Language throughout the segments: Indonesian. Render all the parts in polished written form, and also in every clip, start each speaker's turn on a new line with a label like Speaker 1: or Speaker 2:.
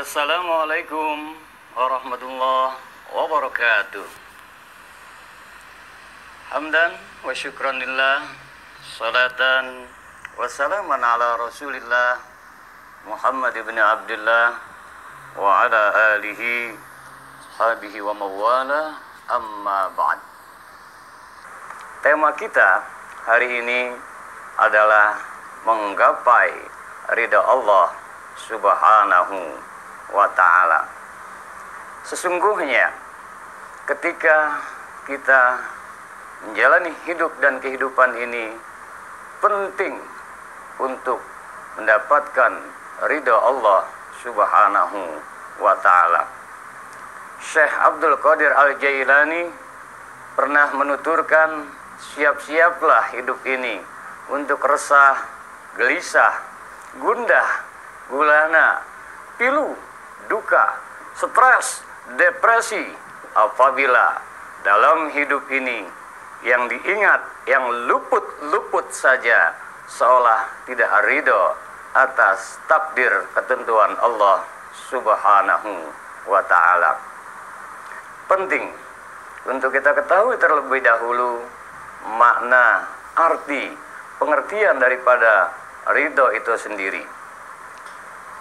Speaker 1: Assalamualaikum warahmatullahi wabarakatuh. Hamdan wa syukran lillah, salatan wa salaman ala rasulillah Muhammad ibn Abdullah wa ala alihi sahbihi wa mawala, amma ba'd. Tema kita hari ini adalah menggapai ridha Allah subhanahu wa ta'ala. Sesungguhnya ketika kita menjalani hidup dan kehidupan ini penting untuk mendapatkan ridha Allah subhanahu wa ta'ala. Syekh Abdul Qadir Al-Jailani pernah menuturkan, siap-siaplah hidup ini untuk resah, gelisah, gundah, gulana, pilu, duka, stres, depresi, apabila dalam hidup ini yang diingat, yang luput-luput saja, seolah tidak ridho atas takdir ketentuan Allah subhanahu wa ta'ala. Penting untuk kita ketahui terlebih dahulu makna, arti, pengertian daripada ridho itu sendiri.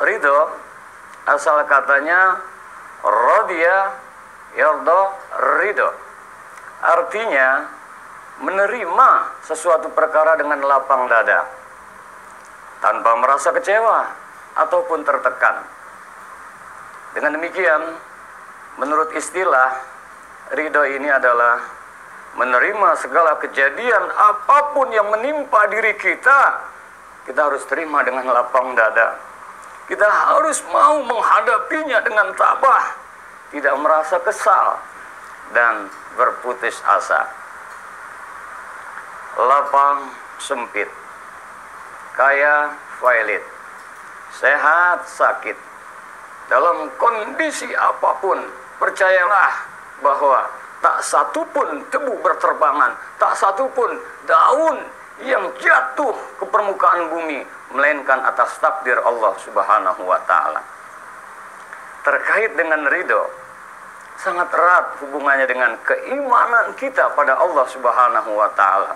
Speaker 1: Ridho asal katanya radiya yarda ridho. Artinya menerima sesuatu perkara dengan lapang dada, tanpa merasa kecewa ataupun tertekan. Dengan demikian, menurut istilah, ridho ini adalah menerima segala kejadian apapun yang menimpa diri kita. Kita harus terima dengan lapang dada. Kita harus mau menghadapinya dengan tabah, tidak merasa kesal dan berputus asa. Lapang sempit, kaya violet, sehat sakit, dalam kondisi apapun, percayalah bahwa tak satu pun debu berterbangan, tak satu pun daun yang jatuh ke permukaan bumi, melainkan atas takdir Allah subhanahu wa ta'ala. Terkait dengan ridho, sangat erat hubungannya dengan keimanan kita pada Allah subhanahu wa ta'ala.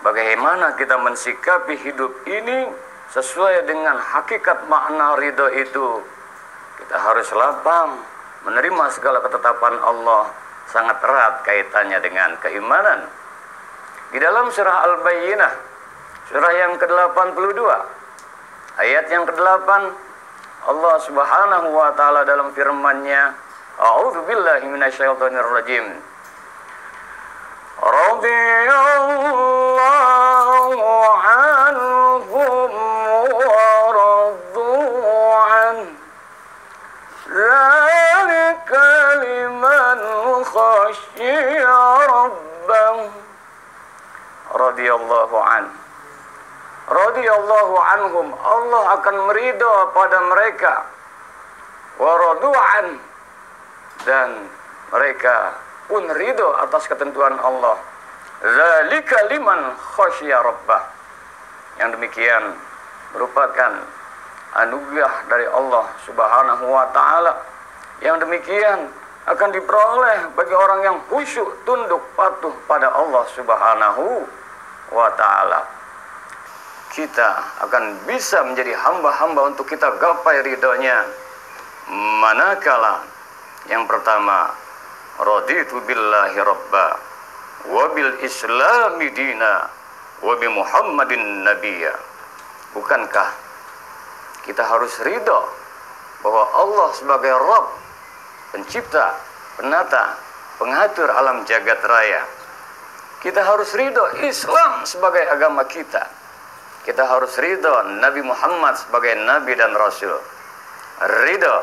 Speaker 1: Bagaimana kita mensikapi hidup ini sesuai dengan hakikat makna ridho itu. Kita harus lapang menerima segala ketetapan Allah, sangat erat kaitannya dengan keimanan. Di dalam surah Al-Bayyinah, surah yang ke-82, ayat yang ke-8, Allah subhanahu wa ta'ala dalam firman-Nya, A'udzu billahi minasyaitonir rajim. Radiyallahu anhum wa radu an. Dzalika liman khasyiya rabbah. Radiyallahu an. Radiyallahu anhum, Allah akan meridha pada mereka. Wa radu an, dan mereka pun ridho atas ketentuan Allah. Dzalika liman khasyiya rabbah. Yang demikian merupakan anugerah dari Allah subhanahu wa ta'ala. Yang demikian akan diperoleh bagi orang yang khusyuk, tunduk, patuh pada Allah subhanahu wa ta'ala. Kita akan bisa menjadi hamba-hamba untuk kita gapai ridhonya manakala yang pertama, raditu billahi rabba wa bil islami dina wa bi muhammadin nabiyya. Bukankah kita harus ridho bahwa Allah sebagai Rabb, pencipta, penata, pengatur alam jagat raya. Kita harus ridho Islam sebagai agama kita. Kita harus ridho Nabi Muhammad sebagai Nabi dan Rasul. Ridho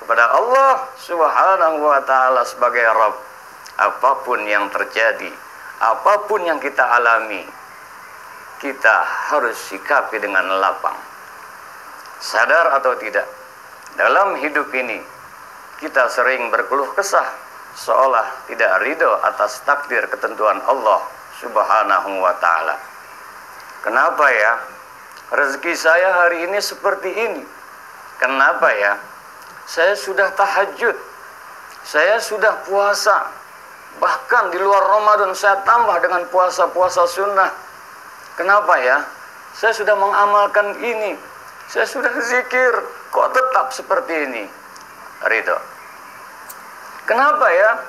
Speaker 1: kepada Allah subhanahu wa ta'ala sebagai Rabb. Apapun yang terjadi, apapun yang kita alami, kita harus sikapi dengan lapang. Sadar atau tidak, dalam hidup ini kita sering berkeluh kesah, seolah tidak ridho atas takdir ketentuan Allah subhanahu wa ta'ala. Kenapa ya? Rezeki saya hari ini seperti ini. Kenapa ya? Saya sudah tahajud, saya sudah puasa, bahkan di luar Ramadan saya tambah dengan puasa-puasa sunnah. Kenapa ya? Saya sudah mengamalkan ini, saya sudah zikir, kok tetap seperti ini? Ridho. Kenapa ya?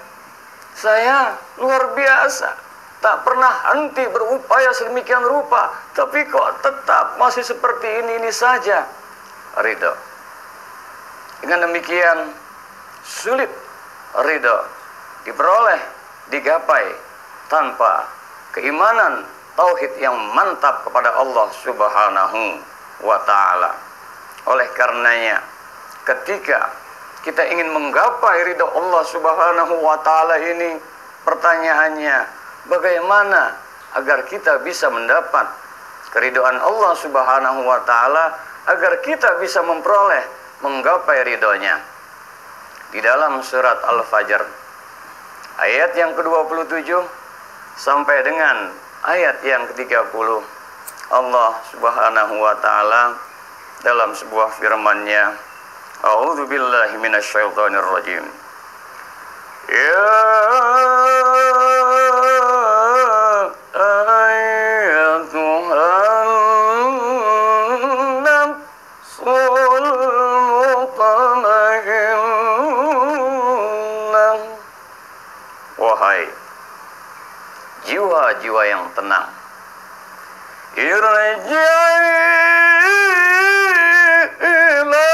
Speaker 1: Saya luar biasa, tak pernah henti berupaya sedemikian rupa, tapi kok tetap masih seperti ini saja? Ridho. Dengan demikian sulit ridho diperoleh, digapai tanpa keimanan tauhid yang mantap kepada Allah Subhanahu wa ta'ala. Oleh karenanya, ketika kita ingin menggapai ridho Allah Subhanahu wa ta'ala ini, pertanyaannya, bagaimana agar kita bisa mendapat keridhaan Allah Subhanahu wa ta'ala, agar kita bisa memperoleh, menggapai ridhonya? Di dalam surat Al-Fajr ayat yang ke-27 sampai dengan ayat yang ke-30, Allah Subhanahu wa ta'ala dalam sebuah firman-Nya, A'udzu billahi minasyaitonir rajim. Ya ayyatuhan nafsul mutmainnah, wahai jiwa-jiwa yang tenang, irji'i ila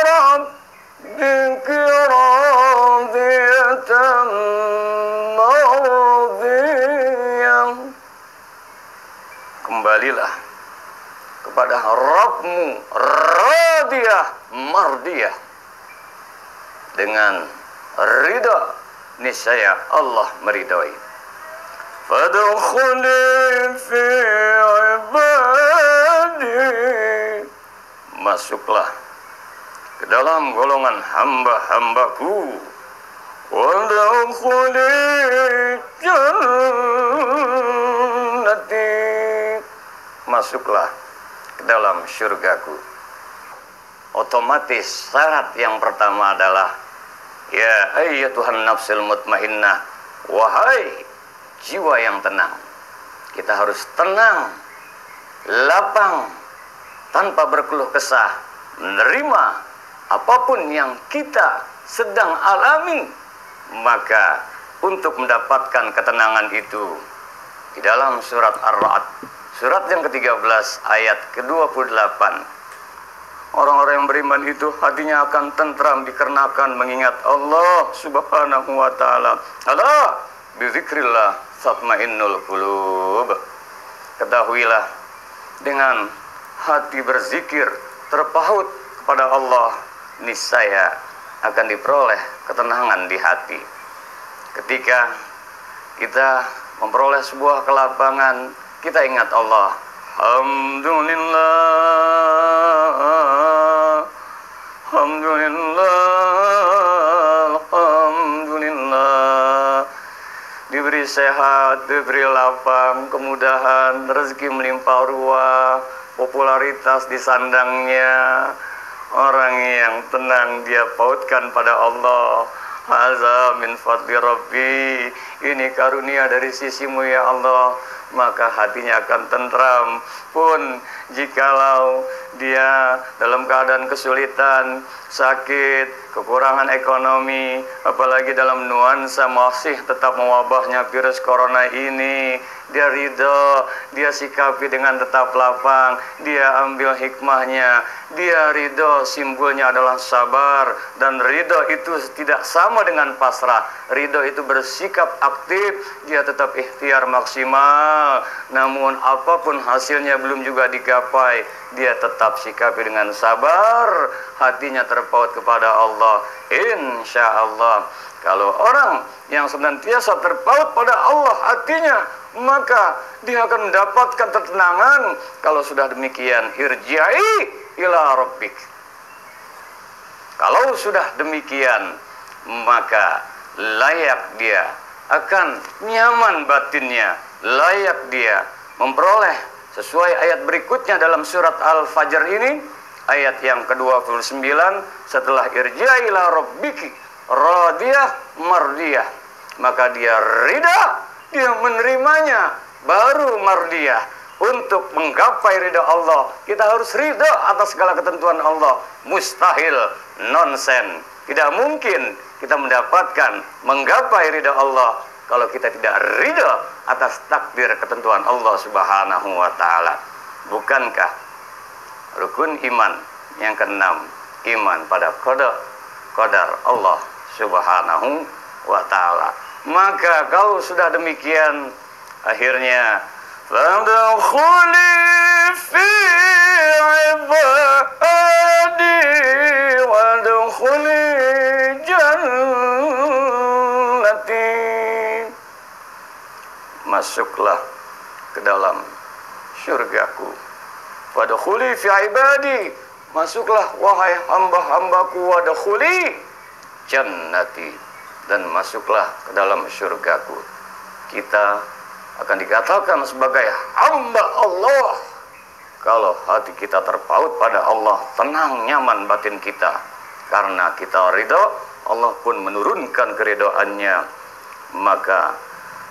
Speaker 1: rabbiki radiyatan mardiyah. Kembalilah kepada Rabbmu radiyah mardiyah, dengan ridha niscaya Allah meridhai. Fadkhuli fi ibadi, masuklah ke dalam golongan hamba-hambaku. Wadkhuli jannati, masuklah ke dalam surgaku. Otomatis syarat yang pertama adalah, ya ayyatuhan nafsul mutmainnah, wahai jiwa yang tenang. Kita harus tenang, lapang, tanpa berkeluh kesah, menerima apapun yang kita sedang alami. Maka untuk mendapatkan ketenangan itu, di dalam surat Ar-Ra'd, surat yang ke-13 ayat ke-28, orang-orang yang beriman itu hatinya akan tentram dikarenakan mengingat Allah Subhanahu wa ta'ala. Allah bizikrillah tatmainnul qulub. Ketahuilah, dengan hati berzikir terpaut kepada Allah, niscaya akan diperoleh ketenangan di hati. Ketika kita memperoleh sebuah kelapangan, kita ingat Allah. Alhamdulillah, alhamdulillah, alhamdulillah. Diberi sehat, diberi lapang, kemudahan, rezeki melimpah ruah, popularitas disandangnya. Orang yang tenang dia pautkan pada Allah. Haza min fadli Rabbi, ini karunia dari sisimu ya Allah. Maka hatinya akan tentram. Pun jikalau dia dalam keadaan kesulitan, sakit, kekurangan ekonomi, apalagi dalam nuansa masih tetap mewabahnya virus corona ini, dia ridho, dia sikapi dengan tetap lapang, dia ambil hikmahnya, dia ridho, simbolnya adalah sabar. Dan ridho itu tidak sama dengan pasrah. Ridho itu bersikap aktif, dia tetap ikhtiar maksimal, namun apapun hasilnya belum juga digapai, dia tetap sikapi dengan sabar, hatinya terpaut kepada Allah. Insya Allah, kalau orang yang senantiasa terpaut pada Allah hatinya, maka dia akan mendapatkan ketenangan. Kalau sudah demikian, irji'i ila rabbik. Kalau sudah demikian, maka layak dia akan nyaman batinnya, layak dia memperoleh sesuai ayat berikutnya dalam surat Al-Fajr ini, ayat yang ke-29 setelah irja' ila rabbiki radiyah mardiyah, maka dia ridha, dia menerimanya, baru mardiyah. Untuk menggapai ridha Allah, kita harus ridha atas segala ketentuan Allah. Mustahil, nonsen, tidak mungkin kita mendapatkan menggapai ridha Allah kalau kita tidak ridha atas takdir ketentuan Allah Subhanahu wa taala. Bukankah rukun iman yang keenam, iman pada qadar Allah Subhanahu wa taala? Maka kalau sudah demikian, akhirnya fadkhuli fi ibadi wadkhuli jannati, masuklah ke dalam syurgaku. Wadkhuli fi ibadi, masuklah wahai hamba-hambaku, wadkhuli jannati, dan masuklah ke dalam syurgaku. Kita akan dikatakan sebagai hamba Allah kalau hati kita terpaut pada Allah, tenang nyaman batin kita karena kita ridho, Allah pun menurunkan keridhoannya. Maka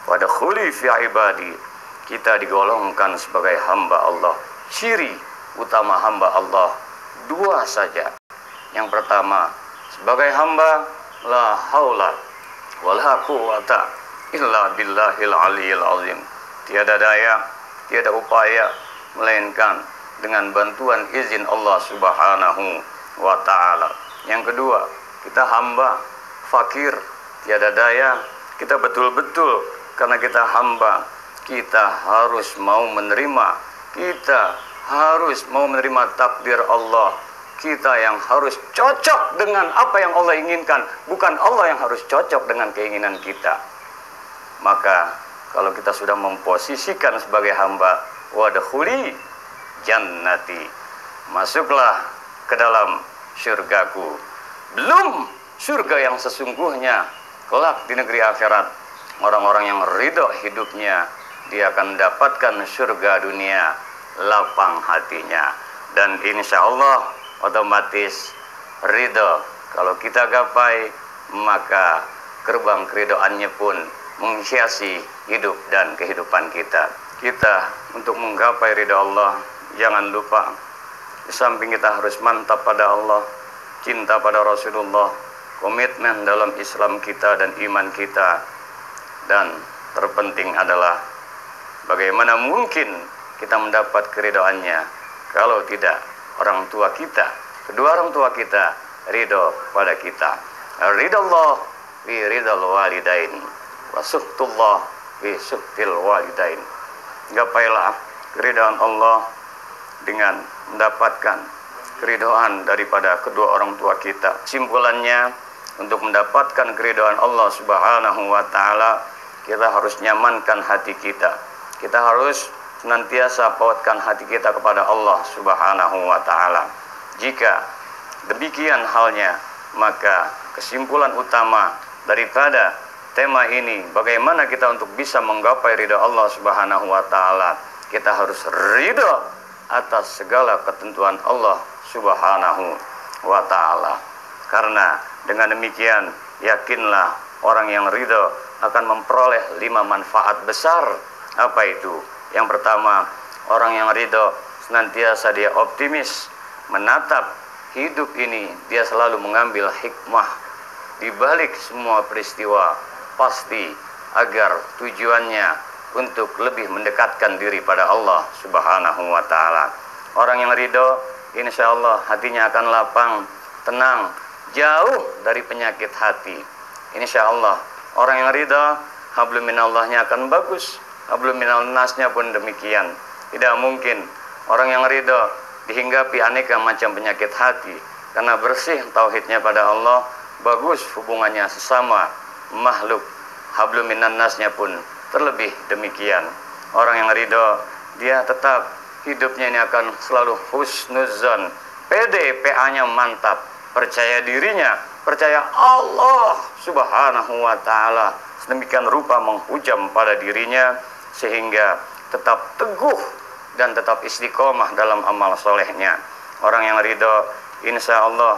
Speaker 1: pada khuli fi ibadi, kita digolongkan sebagai hamba Allah. Ciri utama hamba Allah dua saja. Yang pertama, sebagai hamba la haula wala quwata illa billahil aliyil azim. Tiada daya, tiada upaya melainkan dengan bantuan izin Allah Subhanahu wa taala. Yang kedua, kita hamba fakir, tiada daya. Kita betul-betul karena kita hamba, kita harus mau menerima, kita harus mau menerima takdir Allah. Kita yang harus cocok dengan apa yang Allah inginkan, bukan Allah yang harus cocok dengan keinginan kita. Maka kalau kita sudah memposisikan sebagai hamba, wadkhuli jannati, masuklah ke dalam syurgaku. Belum surga yang sesungguhnya kelak di negeri akhirat. Orang-orang yang ridho hidupnya, dia akan mendapatkan surga dunia, lapang hatinya. Dan insya Allah otomatis ridho kalau kita gapai, maka gerbang keridoannya pun menghiasi hidup dan kehidupan kita. Kita untuk menggapai ridha Allah, jangan lupa di samping kita harus mantap pada Allah, cinta pada Rasulullah, komitmen dalam Islam kita dan iman kita, dan terpenting adalah bagaimana mungkin kita mendapat keridhaannya kalau tidak orang tua kita, kedua orang tua kita ridho pada kita. Ridha Allah fi ridhal walidain wa suhtullah fi suhtil walidain. Gapailah keridhaan Allah dengan mendapatkan keridhaan daripada kedua orang tua kita. Simpulannya, untuk mendapatkan keridhaan Allah Subhanahu wa taala, kita harus nyamankan hati kita. Kita harus senantiasa pautkan hati kita kepada Allah Subhanahu wa taala. Jika demikian halnya, maka kesimpulan utama daripada tema ini, bagaimana kita untuk bisa menggapai ridha Allah Subhanahu wa taala, kita harus ridha atas segala ketentuan Allah Subhanahu wa taala. Karena dengan demikian, yakinlah orang yang ridha akan memperoleh 5 manfaat besar. Apa itu? Yang pertama, orang yang ridha senantiasa dia optimis menatap hidup ini, dia selalu mengambil hikmah di balik semua peristiwa, pasti agar tujuannya untuk lebih mendekatkan diri pada Allah Subhanahu wa taala. Orang yang ridho, insya Allah hatinya akan lapang, tenang, jauh dari penyakit hati. Insya Allah orang yang ridho, hablum minallahnya akan bagus, hablum minannasnya pun demikian. Tidak mungkin orang yang ridho dihinggapi aneka macam penyakit hati, karena bersih tauhidnya pada Allah, bagus hubungannya sesama makhluk, hablum minannasnya pun terlebih demikian. Orang yang ridho, dia tetap hidupnya ini akan selalu husnuzon, pede, PA-nya mantap, percaya dirinya, percaya Allah Subhanahu wa taala sedemikian rupa menghujam pada dirinya, sehingga tetap teguh dan tetap istiqomah dalam amal solehnya. Orang yang ridho, insya Allah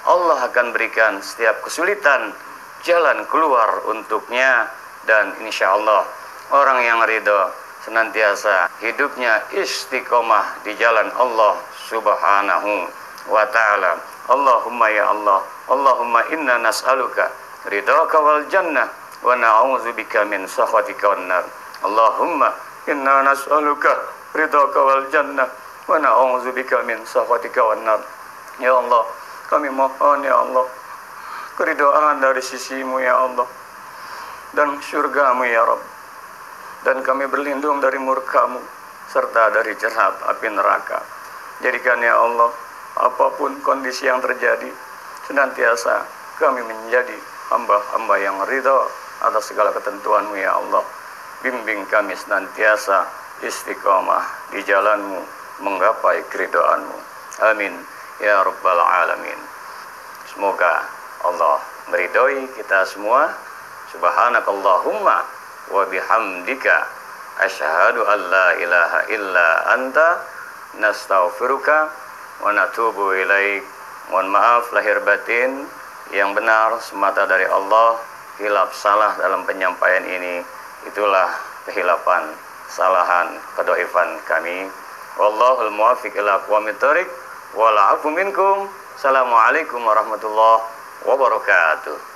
Speaker 1: Allah akan berikan setiap kesulitan jalan keluar untuknya. Dan insya Allah orang yang ridho senantiasa hidupnya istiqomah di jalan Allah subhanahu wa ta'ala. Allahumma ya Allah, Allahumma inna nas'aluka ridhaka wal jannah wa na'udzubika min sakhatika wan nar. Allahumma inna nas'aluka ridhaka wal jannah wa na'udzubika min sakhatika wan nar. Ya Allah, kami mohon ya Allah keridhaan dari sisimu ya Allah dan surgamu ya Rabb, dan kami berlindung dari murkamu serta dari jerat api neraka. Jadikan ya Allah apapun kondisi yang terjadi, senantiasa kami menjadi hamba-hamba yang ridho atas segala ketentuanmu ya Allah. Bimbing kami senantiasa istiqomah di jalanmu, menggapai keridhaanmu. Amin ya Rabbal Alamin. Semoga Allah meridhoi kita semua. Subhanakallahumma wa bihamdika asyhadu an la ilaha illa anta nastaghfiruka wa natubu ilaik. Mohon maaf lahir batin, yang benar semata dari Allah, hilaf salah dalam penyampaian ini itulah kehilapan, kesalahan, kedoifan kami. Wallahul muwaffiq ila aqwamit thoriq wal 'afu minkum. Assalamualaikum warahmatullahi wabarakatuh.